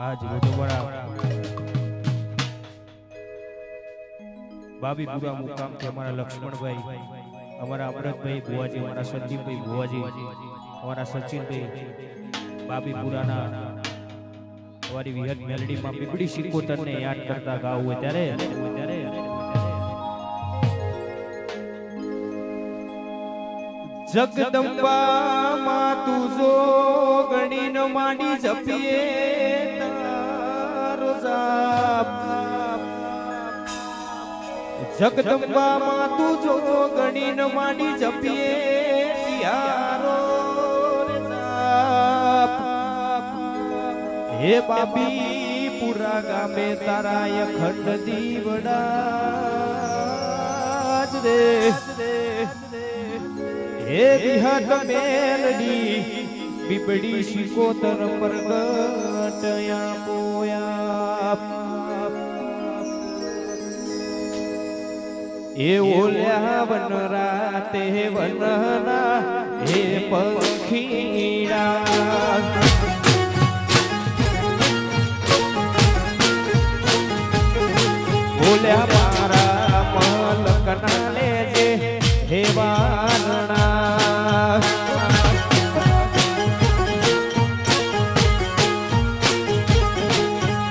આજ રોજવાડા બાબીપુરા મુકામથી અમારા લક્ષ્મણભાઈ, અમારા અમરતભાઈ ભુવાજી, અમારા સંદીપભાઈ ભુવાજી, અમારા સચિનભાઈ બાબીપુરાના અમારી વિહત મેલડીમાં બીબડી સિકોતરને યાદ કરતા ગાવું હોય ત્યારે જગદંબા માં તું જો ગણીન માંડી જપીએ તારો જાપ, જગદંબા માં તું જો ગણીન માંડી જપીએ યારો જાપ, હે બાબી પુરા ગામે તારા અખંડ દીવડા જ રે, હે વિહત મેલડી બીબડી સિકોતર પ્રગટયા પોયા, એ ઓલ્યા વન રાતે વનના હે પંખીડા, ઓલ્યા મારા મલકના લેજે હે વાનણા,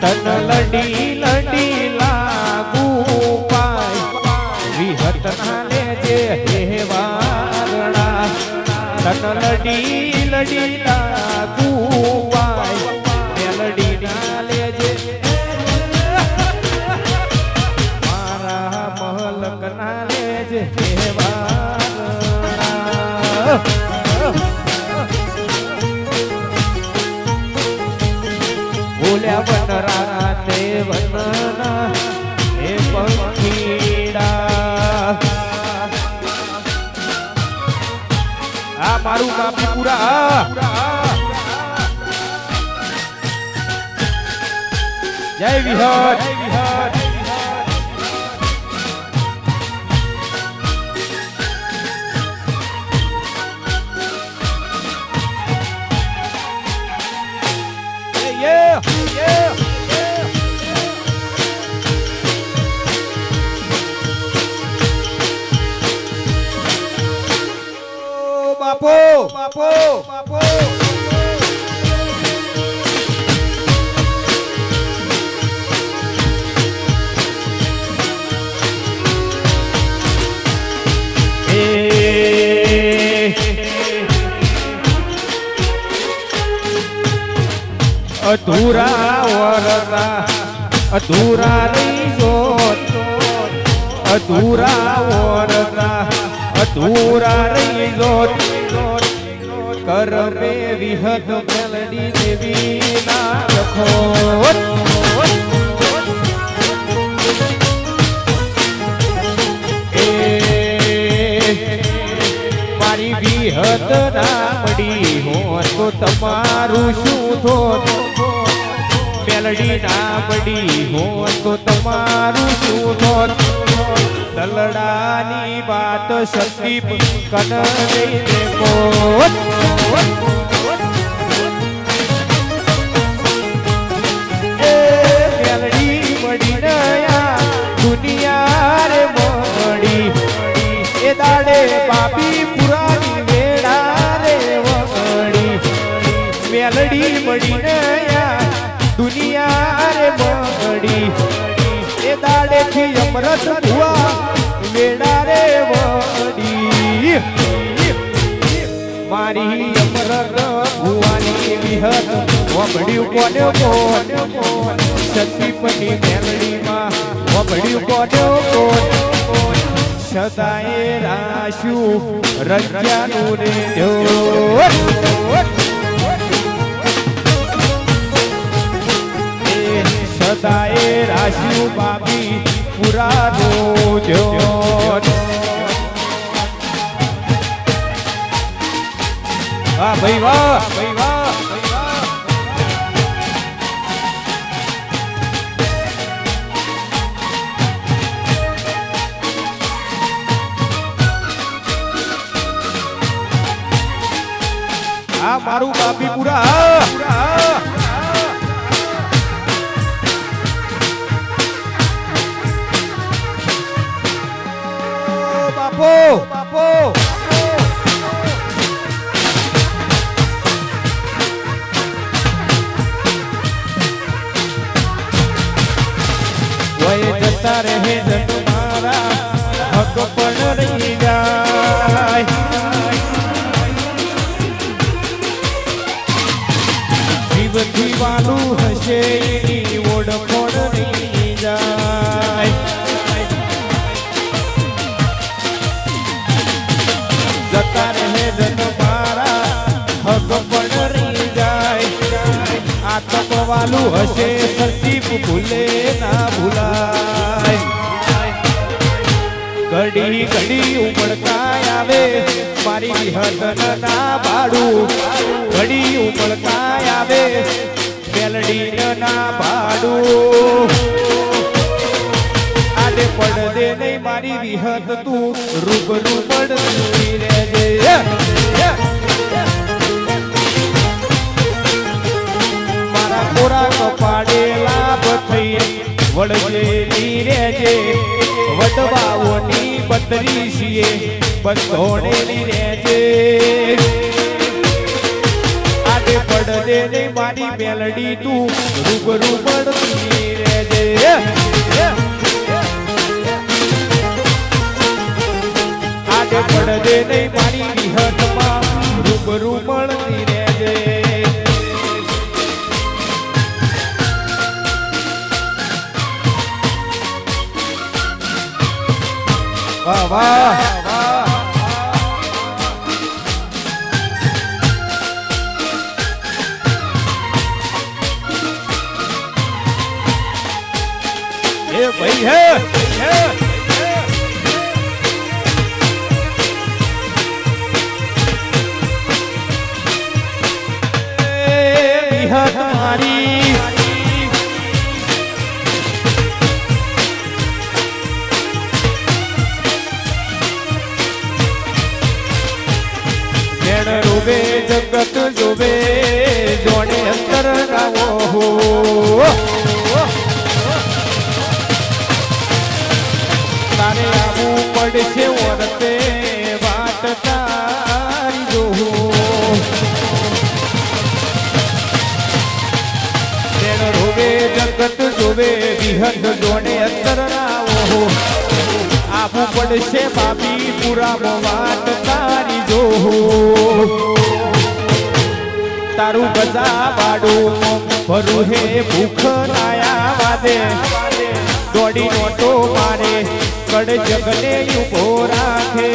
તન લડી લડી લાગુ પાય વિહત ના લેજે હે વાનણા, તન લડી લડી લાગુ પાય મેલડી ના લેજે મારા મલક ના લેજે હે બોલ્યા વન રાતે વનના હે પંખીડા, આ મારું બાબીપુરા, જય વિહત. બાપો બાપો બાપો અધૂરા વરરા અધૂરા રહી જોત, અધૂરા વરરા અધૂરા રહી જોત, કરમે વિહત મેલડી દેવી ના લખો, મારી વિહત નામડી હોત તો તમારું શું થોત, મેલડી નામડી હોત તો તમારું શું થોત, દલડાની વાત સતી કન લઈને કોત, મેલડી મળી નયા દુનિયા રે મળી, એ દાડે બાબી પુરાની વેળા રે વળી, મેલડી મળી નયા દુનિયા રે મળી, એ દાડે થી અમરત ભુવા વેડા રે વડી, મારી અમરત ભુવાની વિહત વબડ્યું કોને કોન, સતીપની મેલડીમાં વબડ્યું કોને કોન, સદાય રાશું રજ્જાનું રે સદાય રાશું બાબી પુરાનું જોત. વાહ ભાઈ વાહ ભાઈ વાહ, આ મારું બાબીપુરા, જતા રહે જન મારા હક પણ રહી જાય જીવથી વાલું હશે એની ઓળખોડ રહી જાય જતા રહે જન મારા હક પણ રહી જાય આતપ વાલું હશે સતીપ ભૂલે ના ભૂલાય ઘડી ઘડી ઉમળકાય આવે મારી હદન ના ભાડું ઘડી ઉમળકાય આવે મેલડી ના ભાડું આડે પડદે નહીં મારી વિહત તું રૂબરૂ પડતી રહેજે મારા કોરા કપાડેલા બથઈ વળજેલી રહેજે વડવાઓની બદરી છીએ બંધોણેલી રહેજે આડે પડદે નહીં મારી મેલડી તું રૂબરૂ પડતી રહેજે આડે પડદે નહીં મારી વિહતમાં રૂબરૂ મળતી રહેજે વાહ વાહ એ ભાઈ હે વિહત મારી રોવે જગત જોવે જોડે અંતર રાવો તારે આવું પડશે ઓરતે વાત તારી જોવું રોવે જગત જોવે વિહત જોડે અંતર રાવો આવું પડશે બાપી પુરા વાત તારી જોવું તારું બજા બાડું ભરું હે ભૂખ નાયા વાદે દોડી નોટો મારે કડ જગને ઉભો રાખે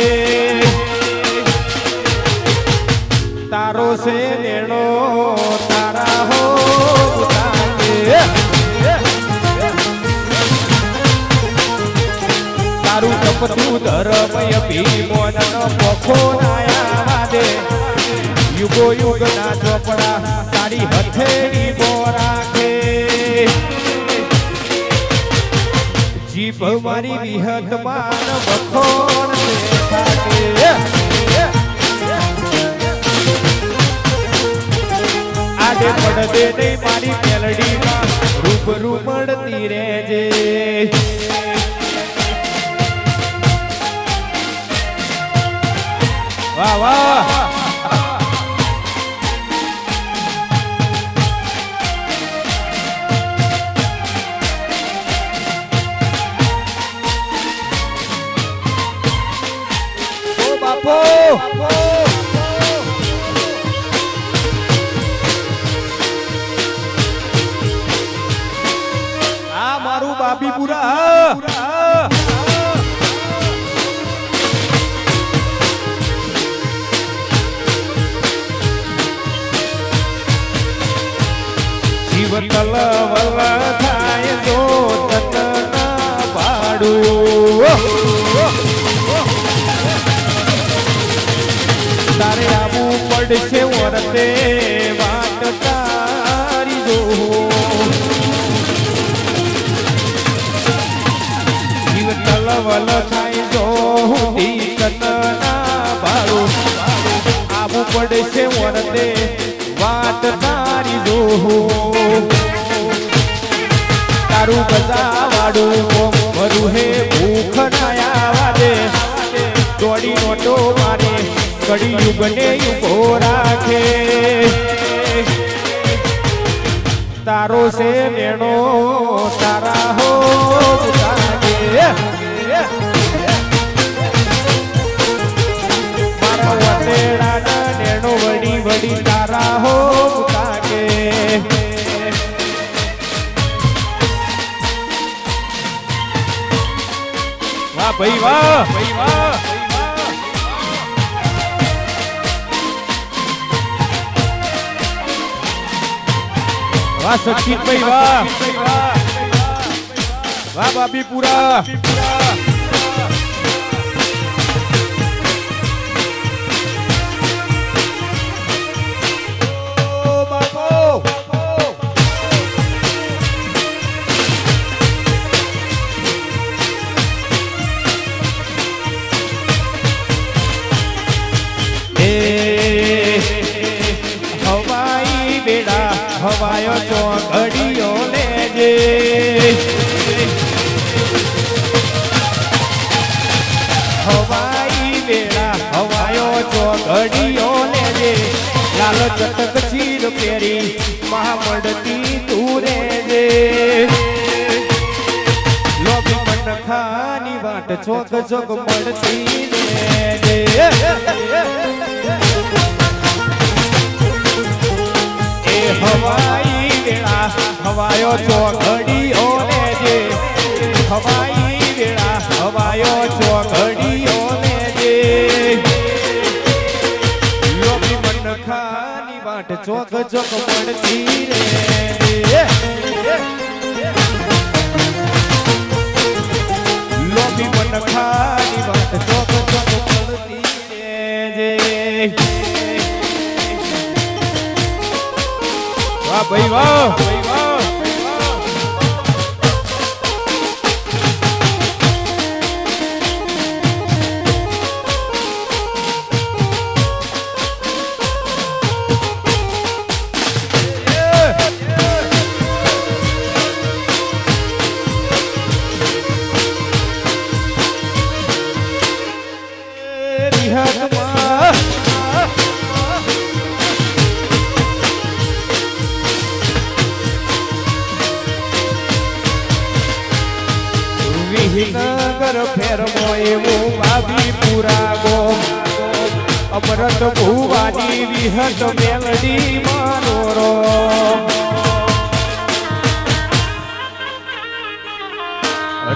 તારો છે લેણો તારા હો તારું તપતું ધર્મય ભીમોન પોખો નાયા વાદે યુગો યુગ ના ચોપડા તારી હથેળી બોરાખે જીભ મારી વિહત માન બખોણ થાકે આડે પડદે નહીં મારી મેલડીમાં રૂબરૂ મળતી રહેજે વાહ વાહ આ મારું બાબીપુરા જીવ તલ વલ થાય તો તન પાડું તારે આવું પડશે વરતે વાત તારી જો જીવ તલવલ થાય જો તનના ભાડું આવું પડશે વરતે વાત તારી જો તારું બધા વાડું ભરું હે ભૂખ નાયા વાદે દોડી નોટો મારે કડી યુગને ઉભો રાખે તારો છે મેણો તારા હો લાગે વાહ સચિનભાઈ વાહ વાહ બાબીપુરા હવાયો ચોઘડીઓ લેજે હવાઈ વેળા હવાયો ચોઘડીઓ લેજે લાલ ચટક ચીર પેરી મહામંડતી તું રેજે લોભી મન ખાની વાટ ચોક ચોક મળતી રેજે હવાઈ વેળા હવાયો ચોઘડીઓ લેજે હવાઈ વેળા હવાયો ચોઘડીઓ લેજે લોભી મન ખાની વાટ ચોક ચોક મળતી રે લોભી મન ખાની વાટ ચોક ચોક મળતી રે વાહ ભાઈ વાહ વિહિનગર ફેરમો એવું બાબીપુરા ગોમ અમરત ભુવાની વિહત મેલડી માનોરો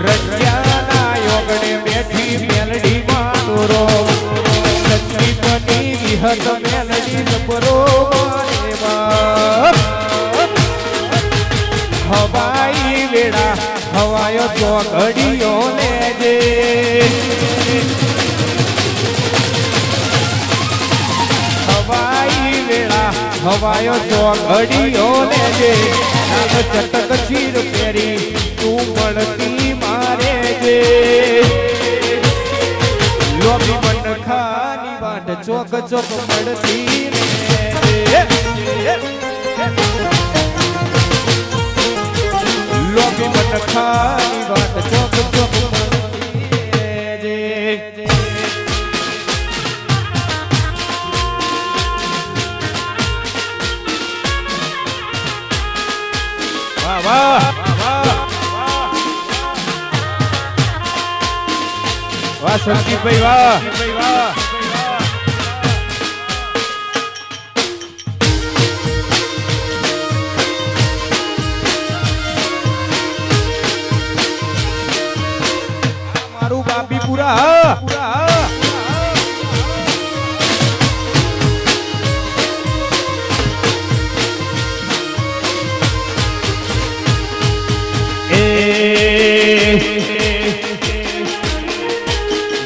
રજ્યાના યોગને બેઠી મેલડી માનોરો સંદીપની વિહત મેલડી જબરો હવાઈ વેળા હવાયો ચોઘડીઓ લેજે હવાઈ વેળા હવાયો ચોઘડીઓ લેજે નાગ ચટક ચીર પેરી તું મળતી મારે જે લોભી મન ખાની વાટ ચોક ચોક મળતી રે લોભી મન ખાની વાત ચોક ચોક મળતી વાહ વાહ વાહ સંદીપભાઈ વાહ બાબીપુરા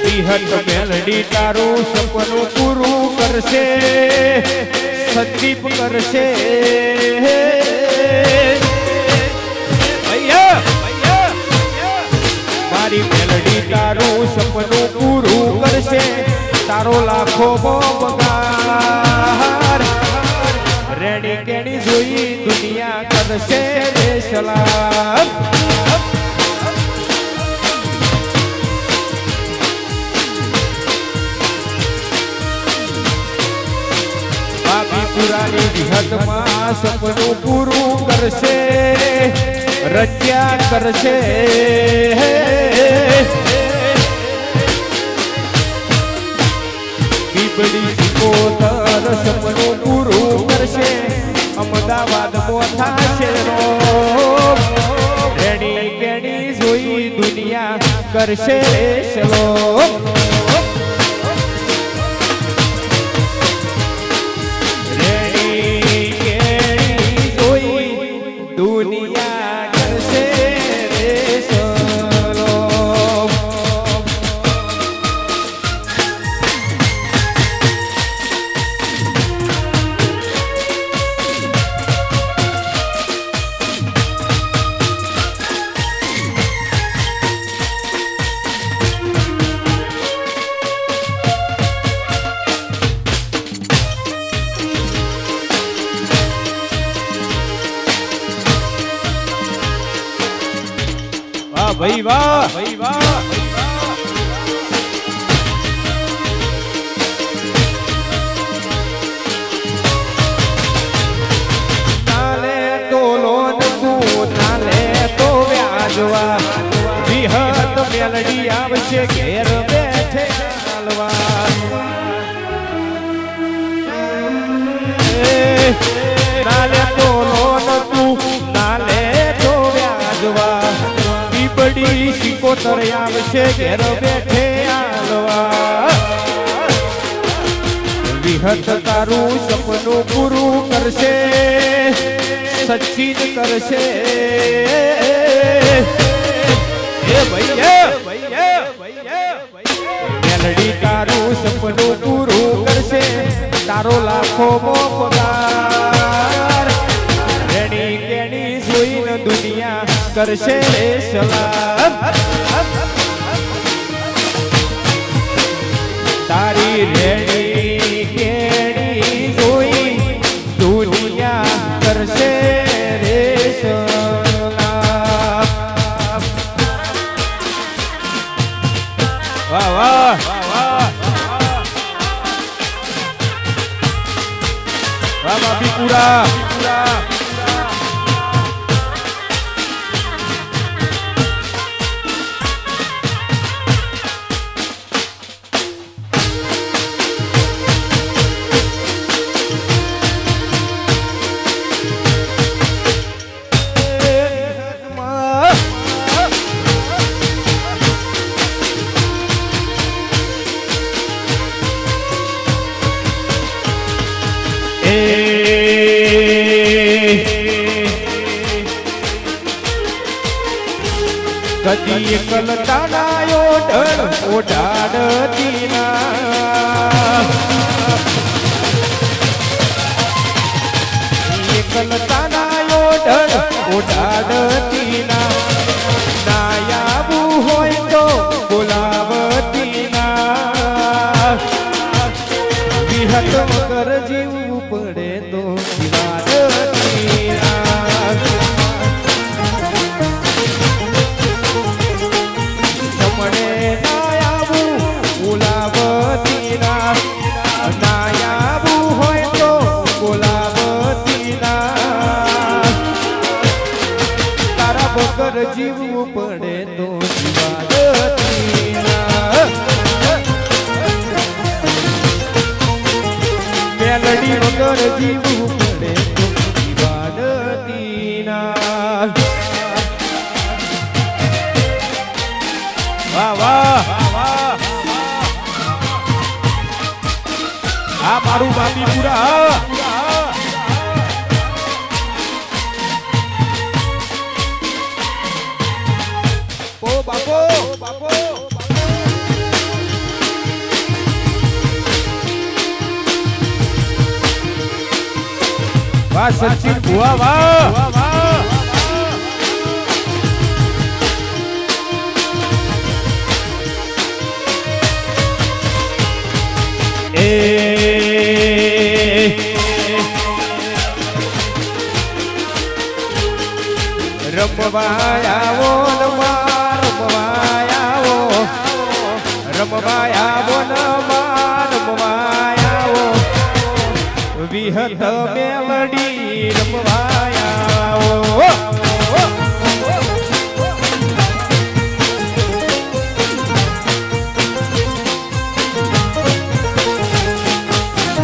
વિહત મેલડી તારું સપનું પૂરું કરશે સંદીપ કરશે મારી મેલડી તારું સપનું પૂરું કરશે તારો લાખો પગાર રેડી કેણી જોઈ દુનિયા કરશે રે સલામ બાબીપુરાની વિહતમાં સપનું પૂરું કરશે રચ્યા કરશે બીબડી સિકોતર સપનું પૂરું કરશે અમદાવાદ મોથા શેરો રેડી કેડી જોઈ દુનિયા કરશે સલોમ ભાઈ વાહ ભાઈ વાહ નાલે તો લોન તું નાલે તો વ્યાજવા વિહત મેલડી આવશે ઘેર બેઠે હાલવા નાલે તો લોન તું નાલે તો વ્યાજવા બીબડી સિકોતર આવશે ઘેર બેઠે હાલવા વિહત તારું સપનું પૂરું કરશે સચિન કરશે મેલડી તારું સપનું પૂરું કરશે તારો લાખો પગાર રેણી કેણી જોઈને દુનિયા કરશે સલામ તારી રેણી કેણી જોઈ દુનિયા કરશે રે સલામ વાહ વાહ વાહ બાપીપુરા કદી કલતાનાયો ડર ઓઢાડતી ના કલતાનાયો ડર ઓઢાડતી ના નાયાવું હોય તો બોલાવતી ના વિહત વગર જીવવું પડે તો જીવાડતી ના જીવવું પડે તો જીવાડતી મેલડી વગર જીવવું પડે તો જીવાડતી વાહ વાહ આ મારું બાપીપુરા વાહ સચિન ભુવા વાહ રમવાયાવો રમવાયાવો રમવાયાવો વિહત મેલડી રમવાયાવો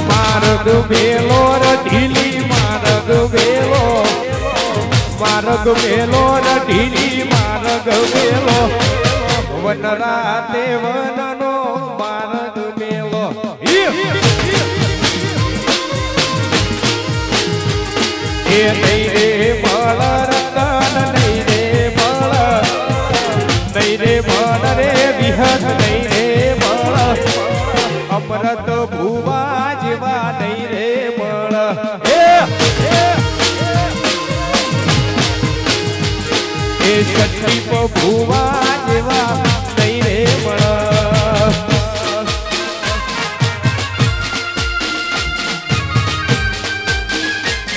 માર્ગ ભેલો ઢીલી માર્ગ ભેલો માર્ગ મેલો ઢીલી માર્ગ મેલો વન રાતે વનનો માર્ગ મેલો એ નહીં રે મળ રતન નહીં રે મળ નહીં રે મળ રે વિહત નહીં રે મળ અમૃત ભુવા જેવા નહીં રે મળ એ સંદીપ ભુવા જેવા નહીં રે મળ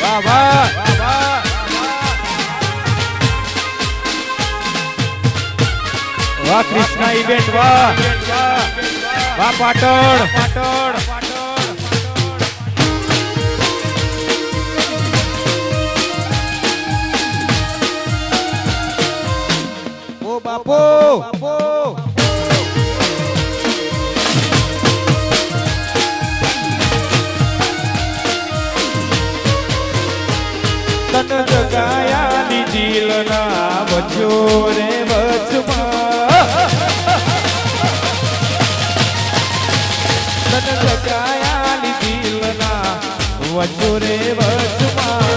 વાહ વાહ વાહ કૃષ્ણા ઇવેન્ટ વાહ વાહ પાટણ ઓ બાપો તન જગાયાની દિલના વચ્ચો રે વચમાં તન જગાયાની દિલના વચ્ચો રે વચમાં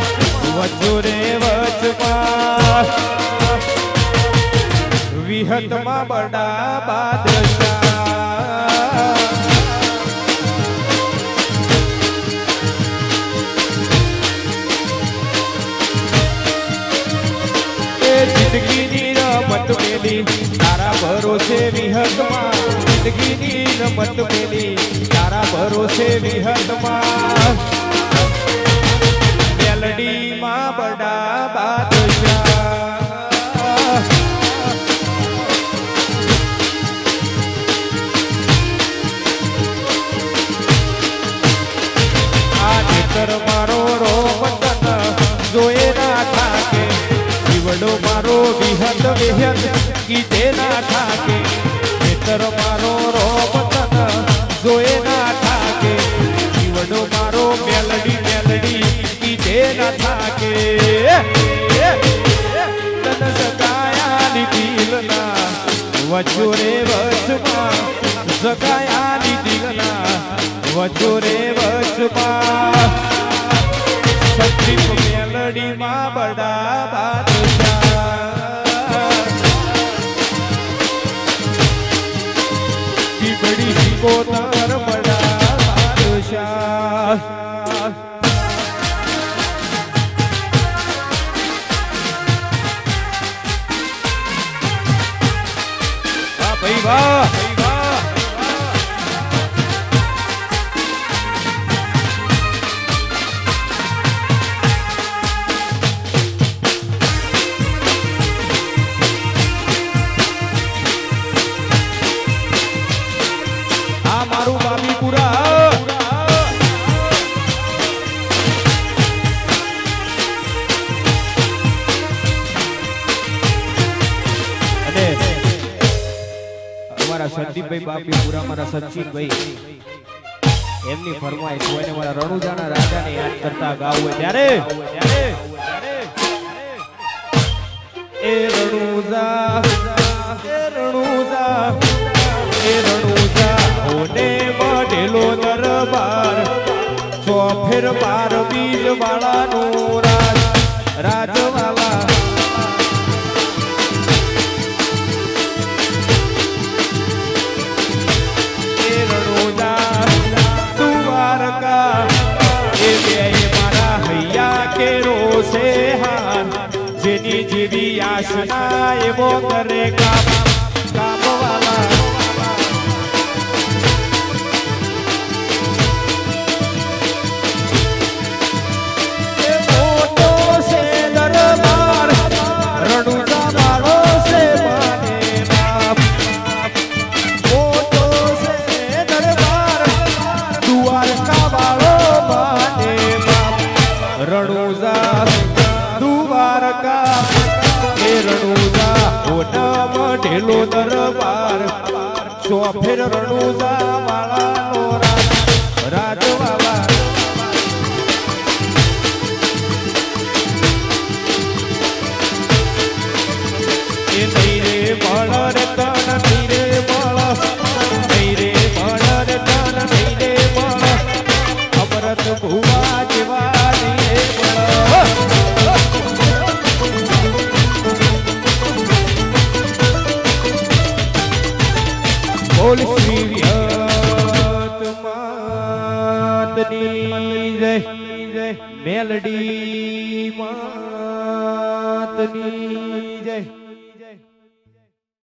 વિહતમાં બડા બાદશાહ જિંદગીની રમત મેલી તારા ભરોસે વિહતમાં જિંદગીની રમત મેલી તારા ભરોસે વિહતમાં મેલડીમાં બડા બાદશાહ આ નેતર મારો રોમતન જોએ ના થાકે જીવડો મારો વિહત કીધે ના થાકે નેતર મારો રોમતન જોએ ના થાકે જીવડો મારો મેલડી કીધે ના થાકે તન સગાયાની દિલના વચ્ચો રે વચમાં સગાયાની દિલના વચ્ચો રે વચમાં સત્રી મેલડીમાં બડા બાદશાહ બીબડી સિકોતર બડા બાદશાહ વાહ ભાઈ વાહ સંદીપભાઈ બાપીપુરા મારા સચિનભાઈ એમની ફરમાઈશ હોય ને મારા રણુજાના રાજાને યાદ કરતા ગાવું હોય ત્યારે એ રણુજા ઓને મઢેલો દરબાર ચોફેર બાર બીજ વાળાનું રાજવાલા જેની જેવી આશના એવો કરે કામવાલા મોટો છે દરબાર રણુજા વાળો છે માને બાપ મોટો છે દરબાર દ્વારકા વાળો માને બાપ રણુજા દ્વારકા એ રણુજા ઓના મઢેલો દરબાર ચોફેર રણુજા વાળાનો રાજવાલા એ નહીં રે બળ રે તન નહીં રે બળ નહીં રે બળ રે તન નહીં રે બળ અમરત ભુવા જેવા નહીં રે બળ બોલ શ્રી માતની જય મેલડી માતની જય